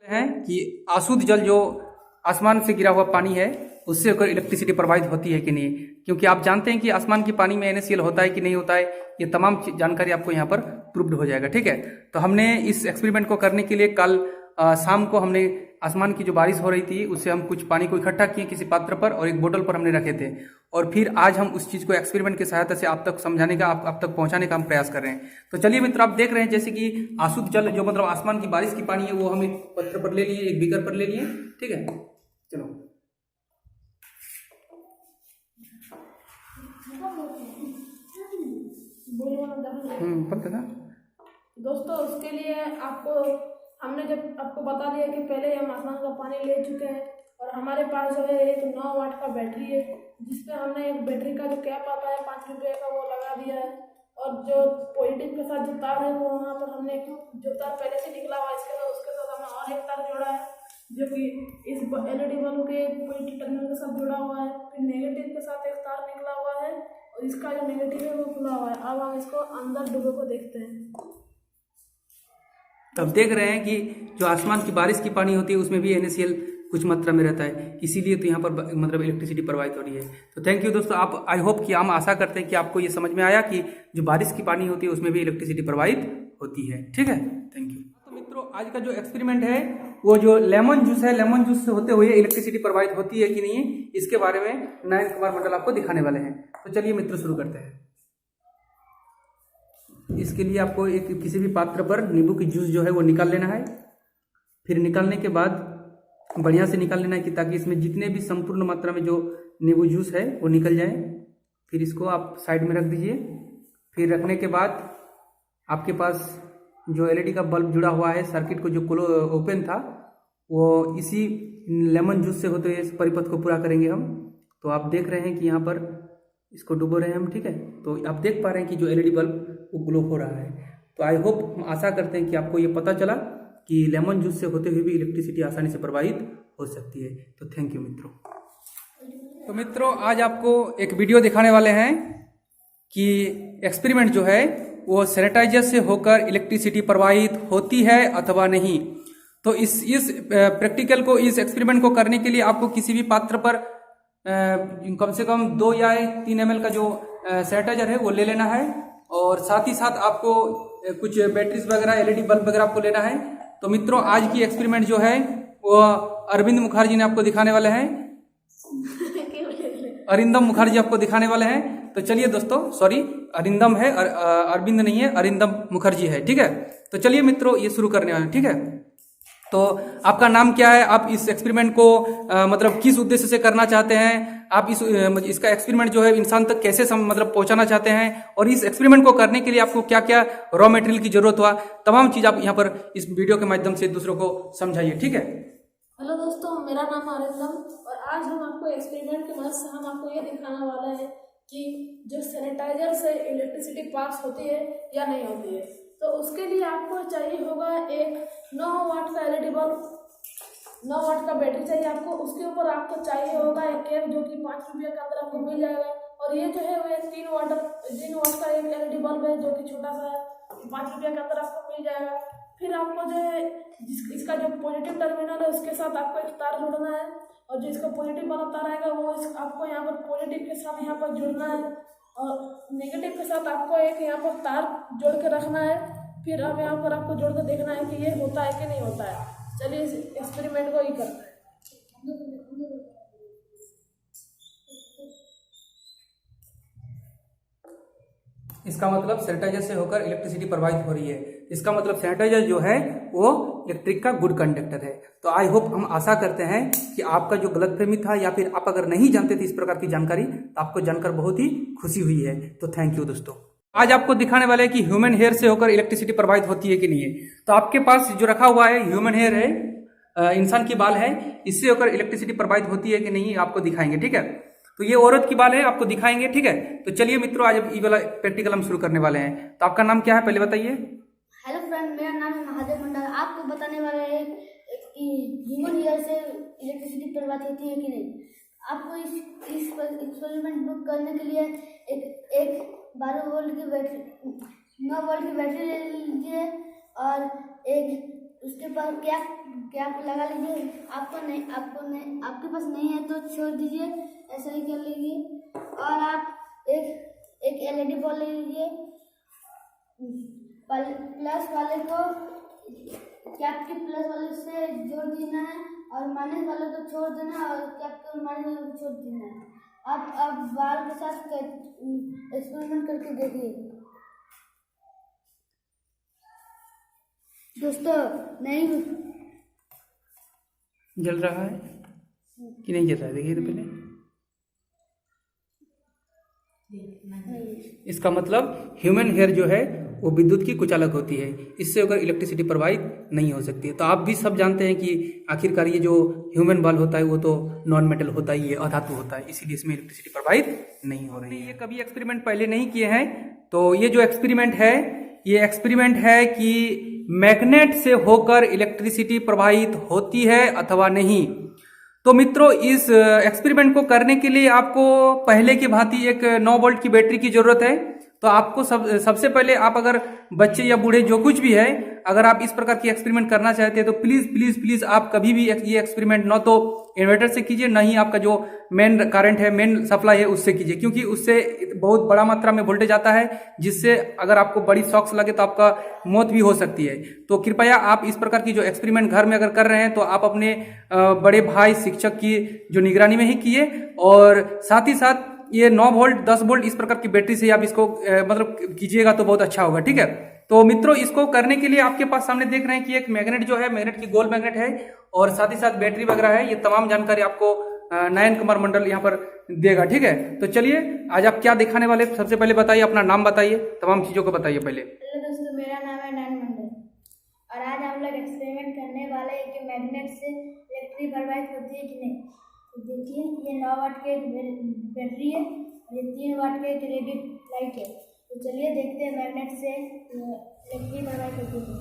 हैं कि अशुद्ध जल जो आसमान से गिरा हुआ पानी है उससे अगर इलेक्ट्रिसिटी प्रवाहित होती है कि नहीं, क्योंकि आप जानते हैं कि आसमान के पानी में NaCl होता है कि नहीं होता है, ये तमाम जानकारी आपको यहाँ पर प्रूव्ड हो जाएगा। ठीक है, तो हमने इस एक्सपेरिमेंट को करने के लिए कल शाम को हमने आसमान की जो बारिश हो रही थी उससे हम कुछ पानी को इकट्ठा किए किसी पात्र पर और एक बोतल पर हमने रखे थे, और फिर आज हम उस चीज़ को एक्सपेरिमेंट की सहायता से आप तक समझाने का, आप तक पहुंचाने का हम प्रयास कर रहे हैं। तो चलिए मित्र, आप देख रहे हैं जैसे कि अशुद्ध जल जो मतलब आसमान की बारिश की पानी है वो हम एक पत्र पर ले लिए, एक बीकर पर ले लिए। ठीक है, चलो पता था दोस्तों, उसके लिए हमने जब आपको बता दिया कि पहले हम आसमान का पानी ले चुके हैं और हमारे पास जो है एक 9 वाट का बैटरी है जिसपे हमने एक बैटरी का जो कैप आता है 5 रुपये का वो लगा दिया है, और जो पॉजिटिव के साथ जो तार है वो वहाँ पर हमने जो तार पहले से निकला हुआ है इसके साथ उसके साथ हमने और एक तार जोड़ा है जो कि इस LED बल्ब के पॉजिटिव टर्मिनल के साथ जुड़ा हुआ है। फिर नेगेटिव के साथ एक तार निकला हुआ है और इसका जो नेगेटिव है वो खुला हुआ है। अब हम इसको अंदर डूबे को देखते हैं। तब देख रहे हैं कि जो आसमान की बारिश की पानी होती है उसमें भी NaCl कुछ मात्रा में रहता है, इसीलिए तो यहाँ पर मतलब इलेक्ट्रिसिटी प्रवाहित हो रही है। तो थैंक यू दोस्तों, आप आई होप कि हम आशा करते हैं कि आपको ये समझ में आया कि जो बारिश की पानी होती है उसमें भी इलेक्ट्रिसिटी प्रवाहित होती है। ठीक है, थैंक यू। तो मित्रों, आज का जो एक्सपेरिमेंट है वो जो लेमन जूस है, लेमन जूस से होते हुए इलेक्ट्रिसिटी प्रवाहित होती है कि नहीं, इसके बारे में नयन कुमार मंडल आपको दिखाने वाले हैं। तो चलिए मित्रों, शुरू करते हैं। इसके लिए आपको एक किसी भी पात्र पर नींबू की जूस जो है वो निकाल लेना है। फिर निकालने के बाद बढ़िया से निकाल लेना है कि ताकि इसमें जितने भी संपूर्ण मात्रा में जो नींबू जूस है वो निकल जाए। फिर इसको आप साइड में रख दीजिए। फिर रखने के बाद आपके पास जो LED का बल्ब जुड़ा हुआ है, सर्किट को जो ओपन था वो इसी लेमन जूस से होते हुए इस परिपथ को पूरा करेंगे हम। तो आप देख रहे हैं कि यहाँ पर इसको डुबो रहे हैं हम। ठीक है, तो आप देख पा रहे हैं कि जो LED बल्ब वो ग्लो हो रहा है। तो आई होप, हम आशा करते हैं कि आपको ये पता चला कि लेमन जूस से होते हुए भी इलेक्ट्रिसिटी आसानी से प्रवाहित हो सकती है। तो थैंक यू मित्रों। तो मित्रों, आज आपको एक वीडियो दिखाने वाले हैं कि एक्सपेरिमेंट जो है वो सैनिटाइजर से होकर इलेक्ट्रिसिटी प्रवाहित होती है अथवा नहीं। तो इस प्रैक्टिकल को, इस एक्सपेरिमेंट को करने के लिए आपको किसी भी पात्र पर कम से कम 2 या 3 ml का जो सैनिटाइजर है वो ले लेना है, और साथ ही साथ आपको कुछ बैटरीज वगैरह, LED बल्ब वगैरह आपको लेना है। तो मित्रों, आज की एक्सपेरिमेंट जो है वो अरविंद मुखर्जी ने आपको दिखाने वाले हैं, अरिंदम मुखर्जी आपको दिखाने वाले हैं। तो चलिए दोस्तों, सॉरी, अरिंदम है, अरविंद नहीं है, अरिंदम मुखर्जी है। ठीक है, तो चलिए मित्रों, ये शुरू करने वाले हैं। ठीक है, तो आपका नाम क्या है, आप इस एक्सपेरिमेंट को मतलब किस उद्देश्य से करना चाहते हैं, आप इसका एक्सपेरिमेंट जो है इंसान तक कैसे मतलब पहुंचाना चाहते हैं, और इस एक्सपेरिमेंट को करने के लिए आपको क्या क्या रॉ मटेरियल की जरूरत हुआ, तमाम चीज आप यहाँ पर इस वीडियो के माध्यम से दूसरों को समझाइए। ठीक है। हेलो दोस्तों, मेरा नाम अरिंदम, और आज हम आपको एक्सपेरिमेंट की मदद से हम आपको ये दिखाने वाले हैं कि जो सैनिटाइजर से इलेक्ट्रिसिटी पास होती है या नहीं होती है। तो उसके लिए आपको चाहिए होगा एक 9 वाट का LED बल्ब, 9 वाट का बैटरी चाहिए आपको। उसके ऊपर आपको चाहिए होगा एक कैप जो कि 5 रुपये के अंदर आपको मिल जाएगा, और ये जो है वो 3 वाट का एक LED बल्ब है जो कि छोटा सा है, 5 रुपये के अंदर आपको मिल जाएगा। फिर आपको जो है इसका जो पॉजिटिव टर्मिनल है उसके साथ आपको एक तार जोड़ना है, और जो इसका पॉजिटिव वाला तार आएगा वो आपको यहाँ पर पॉजिटिव के साथ यहाँ पर जुड़ना है, और नेगेटिव के साथ आपको एक यहाँ पर तार जोड़ के रखना है। फिर अब यहाँ पर आपको जोड़ कर देखना है कि ये होता है कि नहीं होता है। चलिए इस एक्सपेरिमेंट को ही करते हैं। इसका मतलब सैनिटाइजर से होकर इलेक्ट्रिसिटी प्रवाहित हो रही है। इसका मतलब सैनिटाइजर जो है वो इलेक्ट्रिक का गुड कंडक्टर है। तो आई होप, हम आशा करते हैं कि आपका जो गलतफहमी था या फिर आप अगर नहीं जानते थे इस प्रकार की जानकारी, तो आपको जानकर बहुत ही खुशी हुई है। तो थैंक यू दोस्तों। आज आपको दिखाने वाले हैं कि ह्यूमन हेयर से होकर इलेक्ट्रिसिटी प्रवाहित होती है कि नहीं है। तो आपके पास जो रखा हुआ है ह्यूमन हेयर है, इंसान की बाल है, इससे होकर इलेक्ट्रिसिटी प्रवाहित होती है कि नहीं आपको दिखाएंगे। ठीक है, तो ये औरत की बाल है, आपको दिखाएंगे। ठीक है, तो चलिए मित्रों, आज ये वाला प्रैक्टिकल हम शुरू करने वाले हैं। तो आपका नाम क्या है, पहले बताइए। हेलो फ्रेंड, मेरा नाम है महादेव मंडल। आपको बताने वाला है कि ह्यूमन हेयर से इलेक्ट्रिसिटी प्रवाहित होती है कि नहीं। आपको इस एक्सपेरिमेंट बुक करने के लिए एक 12 वोल्ट की बैटरी, 9 वोल्ट की बैटरी ले लीजिए, और एक उसके बाद कैप लगा लीजिए। आपके पास नहीं है तो छोड़ दीजिए, ऐसा ही कर लीजिए। और आप एक LED बॉल ले लीजिए। प्लस वाले को कैप के प्लस वाले से जोड़ देना है और माइनस वाले को छोड़ देना और कैप के माइनस वाले को छोड़ देना है। आप बाल के साथ एक्सपेरिमेंट करके देखिए दोस्तों। नहीं जल रहा है कि नहीं जल रहा है, देखिए तो पहले। इसका मतलब ह्यूमन हेयर जो है वो विद्युत की कुचालक होती है, इससे अगर इलेक्ट्रिसिटी प्रवाहित नहीं हो सकती है। तो आप भी सब जानते हैं कि आखिरकार ये जो ह्यूमन बल्ब होता है वो तो नॉन मेटल होता ही है, अधातु होता है, इसीलिए इसमें इलेक्ट्रिसिटी प्रवाहित नहीं हो रही है। ये कभी एक्सपेरिमेंट पहले नहीं किए हैं, तो ये जो एक्सपेरिमेंट है ये एक्सपेरिमेंट है कि मैग्नेट से होकर इलेक्ट्रिसिटी प्रवाहित होती है अथवा नहीं। तो मित्रों, इस एक्सपेरिमेंट को करने के लिए आपको पहले की भांति एक 9 वोल्ट की बैटरी की जरूरत है। तो आपको सबसे पहले आप अगर बच्चे या बूढ़े जो कुछ भी है, अगर आप इस प्रकार की एक्सपेरिमेंट करना चाहते हैं तो प्लीज प्लीज प्लीज आप कभी भी ये एक्सपेरिमेंट न तो इन्वर्टर से कीजिए, न ही आपका जो मेन करंट है, मेन सप्लाई है उससे कीजिए, क्योंकि उससे बहुत बड़ा मात्रा में वोल्टेज आता है, जिससे अगर आपको बड़ी शॉक्स लगे तो आपका मौत भी हो सकती है। तो कृपया आप इस प्रकार की जो एक्सपेरिमेंट घर में अगर कर रहे हैं तो आप अपने बड़े भाई शिक्षक की जो निगरानी में ही किए, और साथ ही साथ ये 9 वोल्ट 10 वोल्ट इस प्रकार की बैटरी से आप इसको मतलब कीजिएगा तो बहुत अच्छा होगा, ठीक है। तो मित्रों, इसको करने के लिए आपके पास सामने देख रहे हैं कि एक मैग्नेट जो है, मैग्नेट की गोल मैग्नेट है, और साथ ही साथ बैटरी वगैरह है। ये तमाम जानकारी आपको नयन कुमार मंडल यहाँ पर देगा, ठीक है। तो चलिए आज आप क्या दिखाने वाले, सबसे पहले बताइए, अपना नाम बताइए, तमाम चीजों को बताइए पहले। हेलो दोस्तों, मेरा नाम है नयन मंडल और आज हम लोग एक्सपेरिमेंट करने वाले हैं कि मैग्नेट से इलेक्ट्रिसिटी प्रवाहित होती है कि नहीं। तो देखिए, ये 9 वाट के बैटरी है और ये 3 वाट के एक LED लाइट है। तो चलिए देखते हैं मैग्नेट से इलेक्ट्रिसिटी प्रवाहित होती है।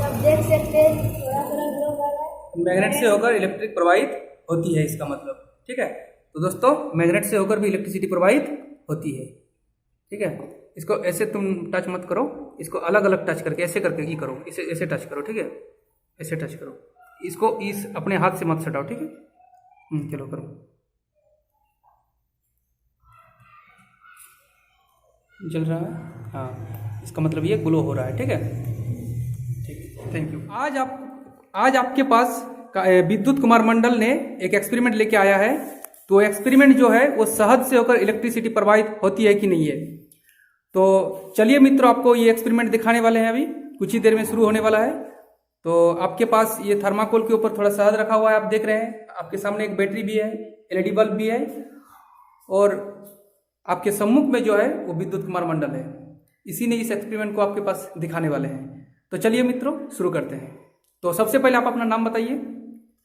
आप देख सकते हैं थोड़ा थोड़ा ग्लो कर रहा है। मैग्नेट से होकर इलेक्ट्रिक प्रवाहित होती है, इसका मतलब, ठीक है। तो दोस्तों, मैग्नेट से होकर भी इलेक्ट्रिसिटी प्रवाहित होती है, ठीक है। इसको ऐसे तुम टच मत करो, इसको अलग अलग टच करके ऐसे करके ये करो, इसे ऐसे टच करो, ठीक है, ऐसे टच करो इसको, इस अपने हाथ से मत सटाओ, ठीक है। चलो करो, जल रहा है, हाँ, इसका मतलब ये ग्लो हो रहा है, ठीक है, ठीक है, थैंक यू। आज आपके पास विद्युत कुमार मंडल ने एक एक्सपेरिमेंट लेके आया है। तो एक्सपेरिमेंट जो है वो शहद से होकर इलेक्ट्रिसिटी प्रवाहित होती है कि नहीं है। तो चलिए मित्रों, आपको ये एक्सपेरिमेंट दिखाने वाले हैं, अभी कुछ ही देर में शुरू होने वाला है। तो आपके पास ये थर्माकोल के ऊपर थोड़ा शहद रखा हुआ है, आप देख रहे हैं। आपके सामने एक बैटरी भी है, LED बल्ब भी है, और आपके सम्मुख में जो है वो विद्युत कुमार मंडल है। इसी ने इस एक्सपेरिमेंट को आपके पास दिखाने वाले हैं। तो चलिए मित्रों, शुरू करते हैं। तो सबसे पहले आप अपना नाम बताइए।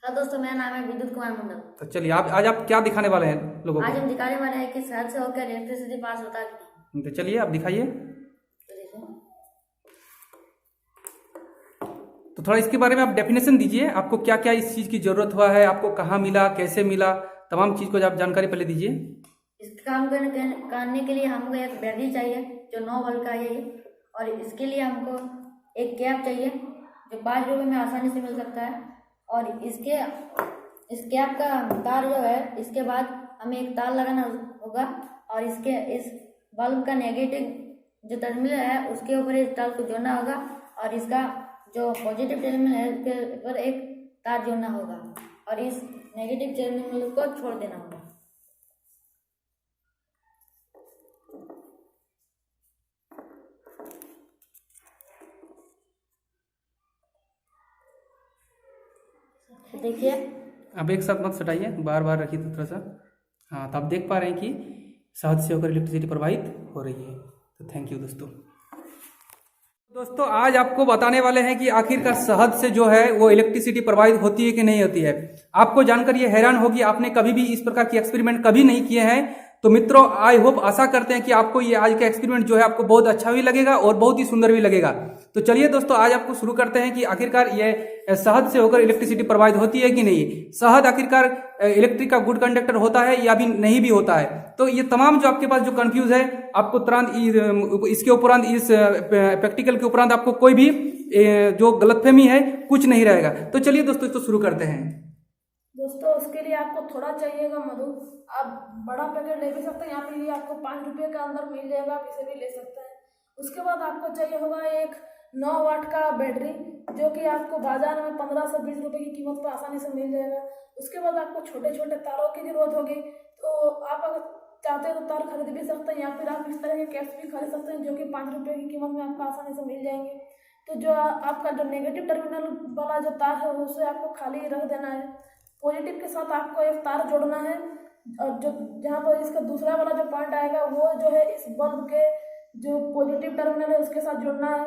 हाँ दोस्तों, मेरा नाम है विद्युत कुमार मंडल। तो चलिए आज आप क्या दिखाने वाले हैं लोगों को? आज हम दिखाने वाले हैं कि शहद से होकर इलेक्ट्रिसिटी पास होता है। तो चलिए आप दिखाइए। तो थोड़ा इसके बारे में आप डेफिनेशन दीजिए, आपको क्या क्या इस चीज की जरूरत हुआ है, आपको कहाँ मिला, कैसे मिला, तमाम चीज को आप जानकारी पहले दीजिए। इस काम करने के लिए हमको एक बैटरी चाहिए जो 9 वोल्ट का है, और इसके लिए हमको एक कैप चाहिए जो 5 रुपये में आसानी से मिल सकता है। और इस कैप का तार जो है, इसके बाद हमें एक तार लगाना होगा, और इस बल्ब का नेगेटिव जो टर्मिनल है उसके ऊपर इस तार को जोड़ना होगा, और इसका जो पॉजिटिव टर्मिनल है उसके ऊपर एक तार जोड़ना होगा, और इस नेगेटिव टर्मिनल को छोड़ देना होगा। देखिए, अब एक साथ मत सटाइए, बार बार रखिए तो थोड़ा सा। हाँ, तो आप देख पा रहे हैं कि शहद से होकर इलेक्ट्रिसिटी प्रवाहित हो रही है। तो थैंक यू दोस्तों, आज आपको बताने वाले हैं कि आखिरकार शहद से जो है वो इलेक्ट्रिसिटी प्रवाहित होती है कि नहीं होती है। आपको जानकर ये हैरान होगी, आपने कभी भी इस प्रकार की एक्सपेरिमेंट कभी नहीं किए हैं। तो मित्रों आई होप आशा करते हैं कि आपको ये आज का एक्सपेरिमेंट जो है आपको बहुत अच्छा भी लगेगा और बहुत ही सुंदर भी लगेगा। तो चलिए दोस्तों आज आपको शुरू करते हैं कि आखिरकार ये शहद से होकर इलेक्ट्रिसिटी प्रोवाइड होती है कि नहीं, शहद आखिरकार इलेक्ट्रिक का गुड कंडक्टर होता है या भी नहीं भी होता है। तो ये तमाम जो आपके पास जो कंफ्यूज है आपको तुरंत इसके उपरांत इस प्रैक्टिकल के उपरांत आपको कोई भी जो गलतफहमी है कुछ नहीं रहेगा। तो चलिए दोस्तों इसको शुरू करते हैं। दोस्तों उसके लिए आपको थोड़ा चाहिएगा मधु। आप बड़ा पैकेट ले भी सकते हैं, यहाँ पे ये आपको 5 रुपये के अंदर मिल जाएगा, आप इसे भी ले सकते हैं। उसके बाद आपको चाहिए होगा एक 9 वाट का बैटरी, जो कि आपको बाजार में 15 से 20 रुपये की कीमत पर आसानी से मिल जाएगा। उसके बाद आपको छोटे छोटे तारों की जरूरत होगी, तो आप अगर चाहते हैं तो तार खरीद भी सकते हैं, या फिर आप इस तरह के कैप्स भी खरीद सकते हैं जो कि 5 रुपये की कीमत में आपको आसानी से मिल जाएंगे। तो जो आपका जो नेगेटिव टर्मिनल वाला जो तार है उसे आपको खाली रख देना है। पॉजिटिव के साथ आपको एक तार जोड़ना है, और जो जहाँ पर इसका दूसरा वाला जो पॉइंट आएगा वो जो है इस बल्ब के जो पॉजिटिव टर्मिनल है उसके साथ जुड़ना है।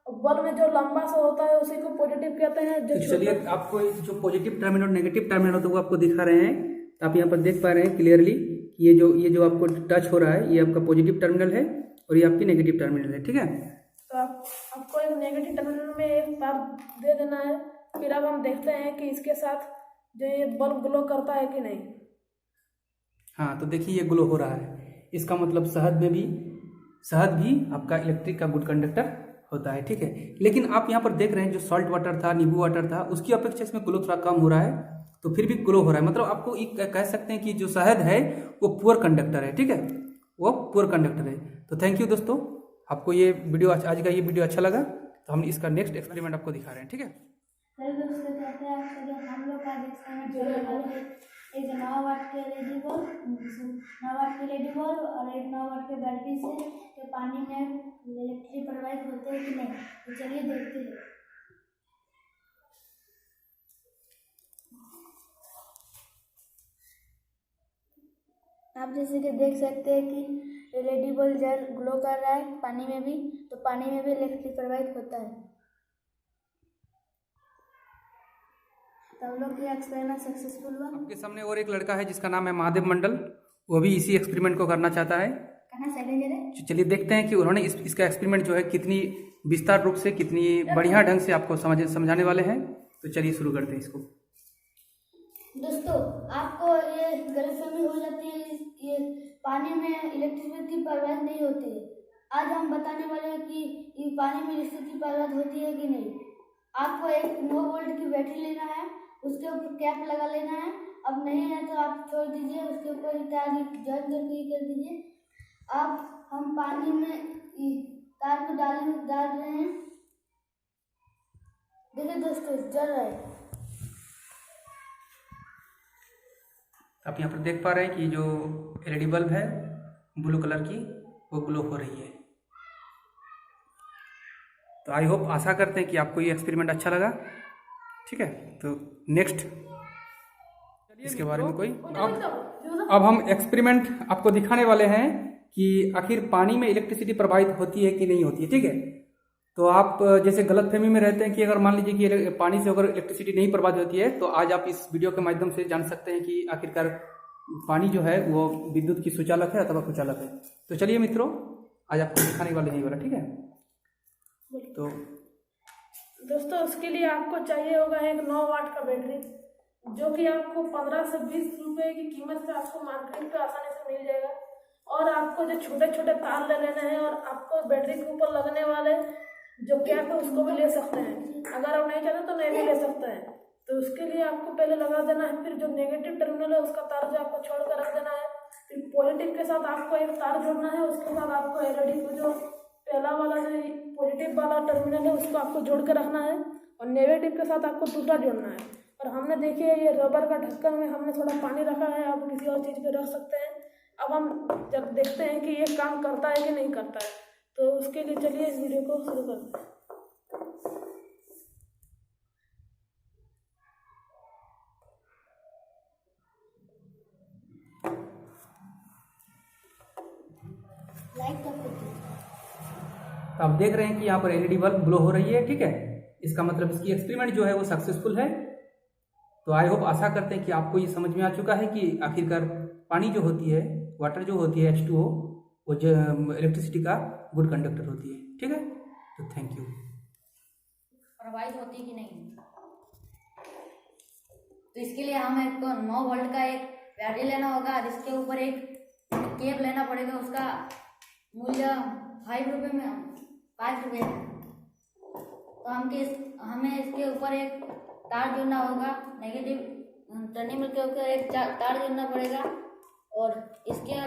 और बल्ब में जो लंबा सा होता है उसी को पॉजिटिव कहते हैं। जो चलिए आपको जो पॉजिटिव टर्मिनल और नेगेटिव टर्मिनल होता है वो आपको दिखा रहे हैं। तो आप यहाँ पर देख पा रहे हैं क्लियरली ये जो आपको टच हो रहा है ये आपका पॉजिटिव टर्मिनल है और ये आपकी नेगेटिव टर्मिनल है, ठीक है। तो आपको एक नेगेटिव टर्मिनल में एक तार दे देना है। फिर अब हम देखते हैं कि इसके साथ जो ये बल्ब ग्लो करता है कि नहीं। हाँ तो देखिए ये ग्लो हो रहा है, इसका मतलब शहद भी आपका इलेक्ट्रिक का गुड कंडक्टर होता है, ठीक है। लेकिन आप यहाँ पर देख रहे हैं जो सॉल्ट वाटर था, नींबू वाटर था, उसकी अपेक्षा इसमें ग्लो थोड़ा कम हो रहा है, तो फिर भी ग्लो हो रहा है। मतलब आपको एक कह सकते हैं कि जो शहद है वो पुअर कंडक्टर है, ठीक है, वो पुअर कंडक्टर है। तो थैंक यू दोस्तों, आपको ये वीडियो आज का ये वीडियो अच्छा लगा तो हम इसका नेक्स्ट एक्सपेरिमेंट आपको दिखा रहे हैं, ठीक है। हम लोग का एक 9 वाट के LED बल्ब, 9 वाट के LED बल्ब और एक 9 वाट के बैटरी से तो पानी में इलेक्ट्रिसिटी प्रवाहित होते हैं कि नहीं, तो चलिए देखते हैं। आप जैसे कि देख सकते हैं कि LED बल्ब जल ग्लो कर रहा है पानी में भी, तो पानी में भी इलेक्ट्रिसिटी प्रवाहित होता है। तब लोग ये एक्सपेरिमेंट सक्सेसफुल हुआ। आपके सामने और एक लड़का है जिसका नाम है महादेव मंडल, वो भी इसी एक्सपेरिमेंट को करना चाहता है। चलिए देखते हैं कि उन्होंने इसका एक्सपेरिमेंट जो है कितनी विस्तार रूप से, कितनी बढ़िया ढंग से आपको समझाने वाले हैं। तो चलिए शुरू करते हैं इसको। दोस्तों आपको ये गलतफहमी हो जाती है, ये पानी में इलेक्ट्रिसिटी प्रवाहित नहीं होती है। आज हम बताने वाले हैं कि ये पानी में इलेक्ट्रिसिटी प्रवाहित होती है कि नहीं। आपको एक 9 वोल्ट की बैटरी लेना है, उसके ऊपर कैप लगा लेना है। अब नहीं है तो आप छोड़ दीजिए, उसके ऊपर तार जॉइन करके कर दीजिए। अब हम पानी में तार को डाल रहे हैं। देखिए दोस्तों जल रहा है। आप यहाँ पर देख पा रहे हैं कि जो LED बल्ब है ब्लू कलर की वो ग्लो हो रही है। तो आई होप आशा करते हैं कि आपको ये एक्सपेरिमेंट अच्छा लगा, ठीक है। तो नेक्स्ट इसके बारे में कोई अब हम एक्सपेरिमेंट आपको दिखाने वाले हैं कि आखिर पानी में इलेक्ट्रिसिटी प्रवाहित होती है कि नहीं होती है, ठीक है। तो आप जैसे गलतफहमी में रहते हैं कि अगर मान लीजिए कि पानी से अगर इलेक्ट्रिसिटी नहीं प्रवाहित होती है, तो आज आप इस वीडियो के माध्यम से जान सकते हैं कि आखिरकार पानी जो है वो विद्युत की सुचालक है अथवा कुचालक है। तो चलिए मित्रों आज आपको दिखाने वाले हैं ये वाला, ठीक है। तो दोस्तों उसके लिए आपको चाहिए होगा एक 9 वाट का बैटरी, जो कि आपको 15 से 20 रुपए की कीमत पे आपको मार्केट पे आसानी से मिल जाएगा। और आपको जो छोटे छोटे तार ले लेने हैं, और आपको बैटरी के ऊपर लगने वाले जो कैप है उसको भी ले सकते हैं। अगर आप नहीं चाहते तो नहीं भी ले सकते हैं। तो उसके लिए आपको पहले लगा देना है, फिर जो नेगेटिव टर्मिनल है उसका तार जो आपको छोड़ कर रख देना है। फिर पॉजिटिव के साथ आपको एक तार जोड़ना है, उसके बाद आपको LED को जो पहला वाला जो पॉजिटिव वाला टर्मिनल है उसको आपको जोड़ कर रखना है, और नेगेटिव के साथ आपको दूसरा जोड़ना है। और हमने देखिए ये रबर का ढक्कन में हमने थोड़ा पानी रखा है, आप किसी और चीज़ पे रख सकते हैं। अब हम जब देखते हैं कि ये काम करता है कि नहीं करता है, तो उसके लिए चलिए इस वीडियो को शुरू करते हैं। तो आप देख रहे हैं कि यहाँ पर LED बल्ब ग्लो हो रही है, ठीक है। इसका मतलब इसकी एक्सपेरिमेंट जो है वो सक्सेसफुल है। तो आई होप आशा करते हैं कि आपको ये समझ में आ चुका है कि आखिरकार पानी जो होती है वाटर जो होती है H2O वो जो इलेक्ट्रिसिटी का गुड कंडक्टर होती है। ठीक है, तो थैंक यू। प्रवाहित होती है कि नहीं, तो इसके लिए हमें एक 9 वोल्ट का एक बैटरी लेना होगा, जिसके ऊपर एक केब लेना पड़ेगा। उसका मूल्य 5 रुपये में 5 रुपये है। तो हमें इसके ऊपर एक तार जोड़ना होगा, नेगेटिव टर्मिनल के ऊपर एक तार जोड़ना पड़ेगा, और इसके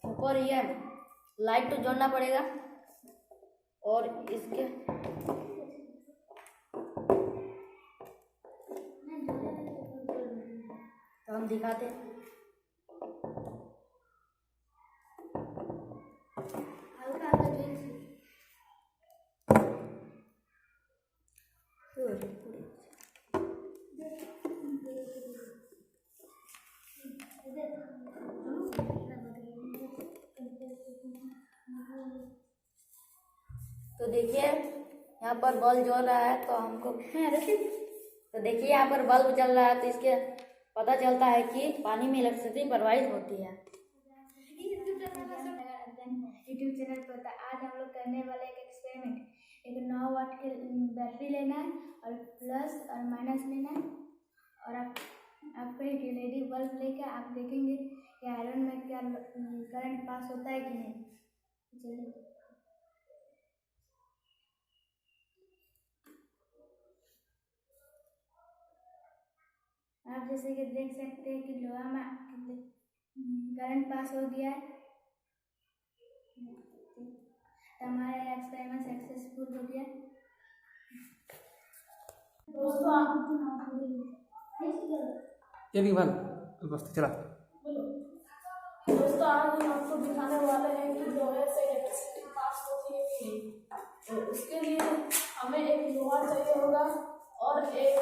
ऊपर यह लाइट जोड़ना पड़ेगा। और इसके तो हम दिखाते हैं। तो देखिए यहाँ पर बल्ब जल रहा है, तो हमको तो देखिए यहाँ पर बल्ब जल रहा है, तो इसके पता चलता है कि पानी में इलेक्ट्रिसिटी प्रवाहित होती है। यूट्यूब चैनल पर आज हम लोग करने वाले एक एक्सपेरिमेंट, एक 9 वाट की बैटरी लेना है और प्लस और माइनस लेना है, और आपको एक LED बल्ब लेकर आप देखेंगे कि आयरन में क्या करंट पास होता है कि नहीं। चलिए, आप जैसे कि देख सकते हैं कि लोहा में करंट पास हो गया है। हमारा एक्सपेरिमेंट सक्सेसफुल हो गया। दोस्तों ये भी बन बस चला। दोस्तों आज हम आपको दिखाने वाले हैं कि लोहे से इलेक्ट्रिसिटी पास होती है कि नहीं। तो उसके लिए हमें एक लोहा चाहिए होगा और एक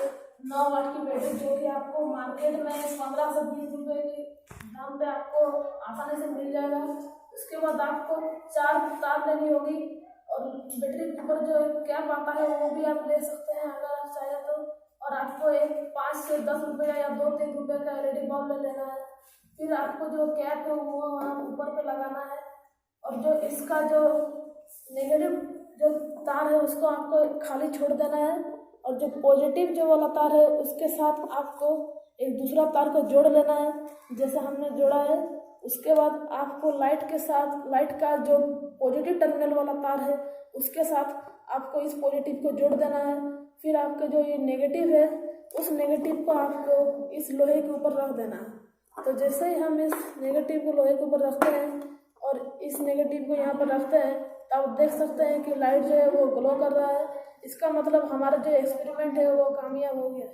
9 वाट की बैटरी, जो कि आपको मार्केट में 15 से 20 रुपए के दाम पे आपको आसानी से मिल जाएगा। उसके बाद आपको 4 तार लेनी होगी, और बैटरी के ऊपर जो एक कैप आता है वो भी आप ले सकते हैं अगर आप चाहें तो। और आपको एक 5 से 10 रुपये या 2-3 रुपये का LED बल्ब ले लेना है। फिर आपको जो कैप है वो वहाँ ऊपर पे लगाना है, और जो इसका जो नेगेटिव जो तार है उसको आपको खाली छोड़ देना है, और जो पॉजिटिव जो वाला तार है उसके साथ आपको एक दूसरा तार को जोड़ लेना है, जैसे हमने जोड़ा है। उसके बाद आपको लाइट के साथ, लाइट का जो पॉजिटिव टर्मिनल वाला तार है उसके साथ आपको इस पॉजिटिव को जोड़ देना है। फिर आपका जो ये नेगेटिव है उस नेगेटिव को आपको इस लोहे के ऊपर रख देना है। तो जैसे ही हम इस नेगेटिव को लोहे के ऊपर रखते हैं और इस नेगेटिव को यहाँ पर रखते हैं, तो आप देख सकते हैं कि लाइट जो है वो ग्लो कर रहा है। इसका मतलब हमारा जो एक्सपेरिमेंट है वो कामयाब हो गया।